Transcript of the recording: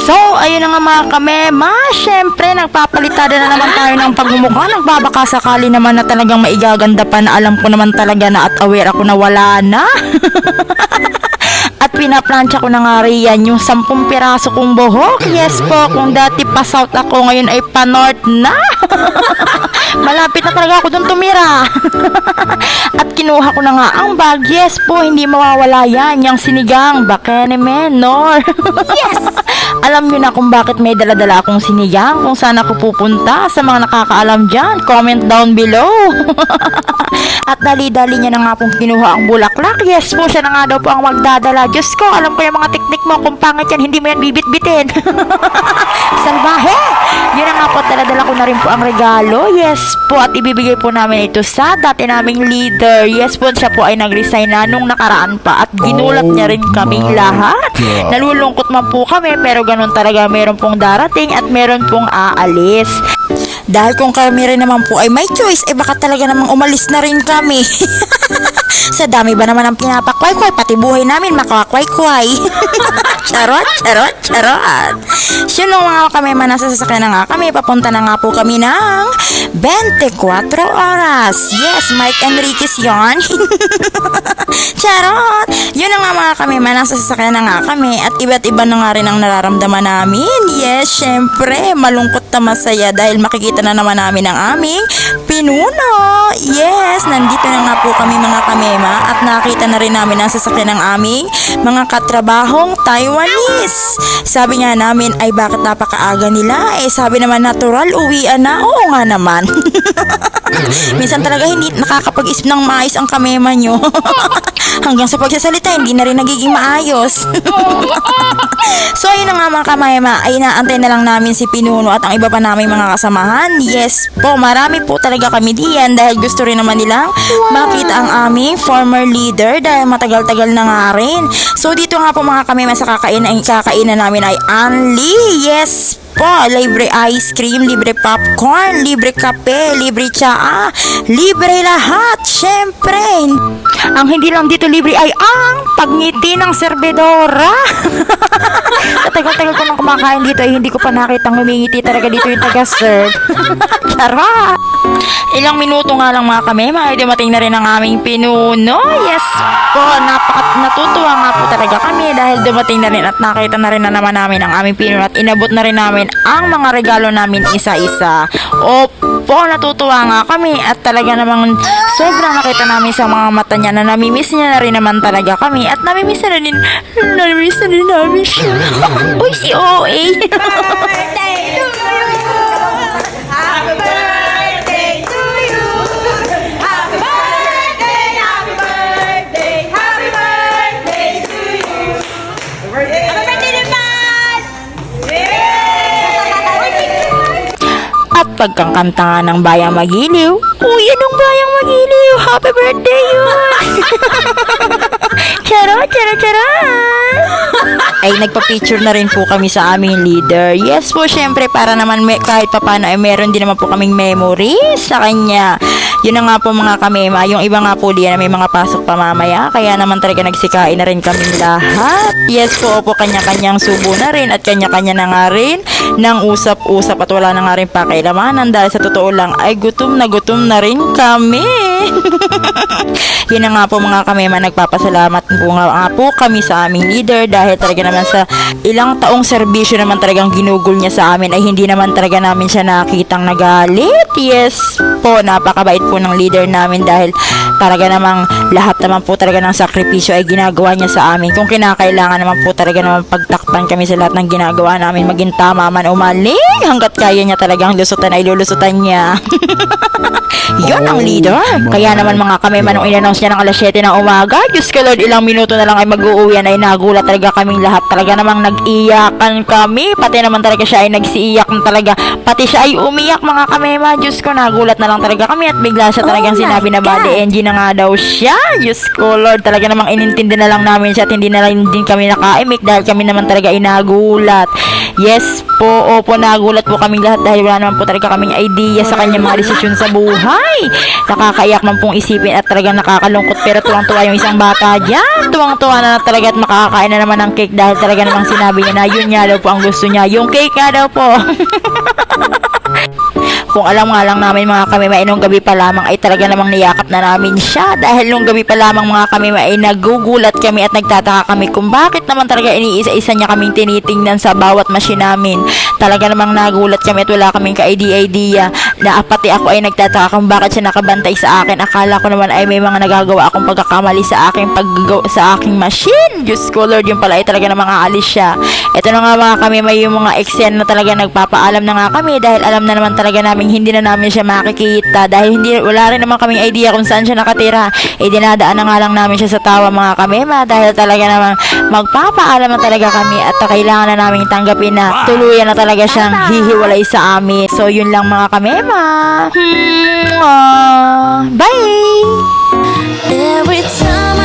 So, ayun na nga mga kamema, syempre nagpapalitada na naman tayo ng pagmumukha. Nagbabaka sakali naman na talagang maigaganda pa na alam ko naman talaga na at aware ako na wala na. At pinaplansya ko na nga riyan yung 10 piraso kong buhok. Yes po, kung dati pa south ako, ngayon ay pa north na. Malapit na talaga ako dun tumira. At kinuha ko na nga ang bag. Yes po, hindi mawawala yan. Yung sinigang, bakene menor. Yes! Alam nyo na kung bakit may daladala akong sinigang, kung saan ako pupunta. Sa mga nakakaalam dyan, comment down below. At dali-dali niya na nga pong kinuha ang bulaklak. Yes po, siya na nga daw po ang magdadala. Diyos ko, alam ko yung mga teknik mo. Kung pangit yan, hindi mo yan bibit-bitin. Salbahe! Yun na nga po, dala-dala ko na rin po ang regalo. Yes po, at ibibigay po namin ito sa dati naming leader. Yes po, siya po ay nag-resign na nung nakaraan pa. At ginulat niya rin kaming lahat. Nalulungkot man po kami, pero ganun talaga, meron pong darating at meron pong aalis. Dahil kung kami rin naman po ay may choice, baka talaga namang umalis na rin kami. Sa dami ba naman ang pinapakway-kway, pati buhay namin makakway-kway. Charot, charot, charot. So, nung mga kami nasa sasakyan na nga kami, papunta na nga po kami ng 24 oras. Yes, Mike Enriquez yun. Charot. Yun na nga mga kami, nasa sasakyan na nga kami at iba't iba na nga rin ang nararamdaman namin. Yes, syempre, malungkot na masaya dahil makikita na naman namin ang aming pinuno. Yes, nandito na nga po kami mga kamema at nakita na rin namin ang sasakyan ng aming mga katrabahong Taiwanese. Sabi nga namin ay bakit napakaaga nila? Sabi naman natural, uwian na. Oo nga naman. Minsan talaga hindi nakakapag-isip ng maayos ang kamema nyo. Hanggang sa pagsasalita, hindi na rin nagiging maayos. So, ayun na nga mga kamema, ay inaantay na lang namin si Pinuno at ang iba pa naming mga kasamahan. Yes po, marami po talaga kami diyan dahil gusto rin naman nilang makita ang aming former leader dahil matagal-tagal na nga rin. So, dito nga po mga kamema sa kakainan namin ay only, yes po, libre ice cream, libre popcorn, libre kape, libre tsaa, libre lahat. Syempre, ang hindi lang dito libre ay ang pagngiti ng serbedora. Sa tagal-tagal ko nang kumakain dito ay hindi ko pa nakitang humingiti talaga dito yung taga-serve. Charot! Ilang minuto nga lang mga kamema ay dumating na rin ang aming pinuno. Yes po, natutuwa nga po talaga kami dahil dumating na rin at nakita na rin na naman namin ang aming pinuno at inabot na rin namin ang mga regalo namin isa-isa. Opo, natutuwa nga kami at talaga namang sobrang nakita namin sa mga mata niya na namimiss niya na rin naman talaga kami at namimiss na rin namin siya. Uy, si OA. Birthday to you. Happy birthday to you. Happy birthday, happy birthday, happy birthday to you. Happy birthday naman! At pagkakanta nga ng Bayang Magiliw, uy, anong Bayang Magiliw? Happy birthday yun! Charot, charot, charot! Ay, nagpa-picture na rin po kami sa aming leader. Yes po, syempre, para naman kahit papano ay meron din naman po kaming memories sa kanya. Yun na nga po mga kamema. Yung iba nga po diyan na may mga pasok pa mamaya. Kaya naman talaga nagsikain na rin kaming lahat. Yes po, opo, kanya-kanyang subo na rin at kanya-kanya na nga rin ng usap-usap at wala na nga rin pakialamanan dahil sa totoo lang ay gutom na rin kami. Yun na nga po mga kamema, nagpapasalamat po kami sa aming leader dahil talaga naman sa ilang taong serbisyo naman talagang ginugol niya sa amin ay hindi naman talaga namin siya nakitang nagalit. Yes po, napakabait po ng leader namin dahil talaga namang lahat naman po talaga ng sakripisyo ay ginagawa niya sa amin. Kung kinakailangan naman po talaga naman pagtakpan kami sa lahat ng ginagawa namin, maging tama man o mali, hanggat kaya niya talagang lusutan ay lulusutan niya. Yun ang leader. Kaya naman mga kamema, nung in-announce niya ng alas 7 ng umaga, Diyos ko Lord, ilang minuto na lang ay mag-uuwian ay nagulat talaga kaming lahat. Talaga namang nag-iyakan kami. Pati naman talaga siya ay nagsiiyak na talaga. Pati siya ay umiyak mga kamema. Diyos ko, nagulat na lang talaga kami at bigla siya talagang sinabi na body NG na nga daw siya. Diyos ko Lord, talaga namang inintindi na lang namin siya at hindi na lang din kami nakaimik dahil kami naman talaga inagulat. Yes po, opo, nagulat po kaming lahat dahil wala naman po talaga kaming idea sa kanyang mga desisyon sa sa buhay. Nakakaiyak man pong isipin at talagang nakakalungkot, pero tuwang-tuwa yung isang bata dyan. Tuwang-tuwa na talaga at makakain na naman ng cake dahil talaga namang sinabi niya na yun nga daw po ang gusto niya. Yung cake nga daw po. Kung alam nga lang namin mga kamema, nung gabi pa lamang ay talaga namang niyakap na namin siya. Dahil nung gabi pa lamang mga kamema ay nagugulat kami at nagtataka kami kung bakit naman talaga iniisa-isa niya kaming tinitingnan sa bawat machine namin. Talaga namang nagulat kami at wala kaming ka-idea na pati ako ay nagtataka kung bakit siya nakabantay sa akin. Akala ko naman ay may mga nagagawa akong pagkakamali sa aking machine. Diyos ko Lord, yung pala ay talaga namang aalis siya. Ito na nga mga kamema yung mga eksena na talaga nagpapaalam na nga kami dahil alam na naman talaga namin hindi na namin siya makikita dahil wala rin naman kaming idea kung saan siya nakatira. Dinadaan na nga lang namin siya sa tawa mga kamema dahil talaga naman magpapaalam na talaga kami at kailangan na namin tanggapin na tuluyan na talaga siyang hihiwalay sa amin. So yun lang mga kamema. Bye! Every time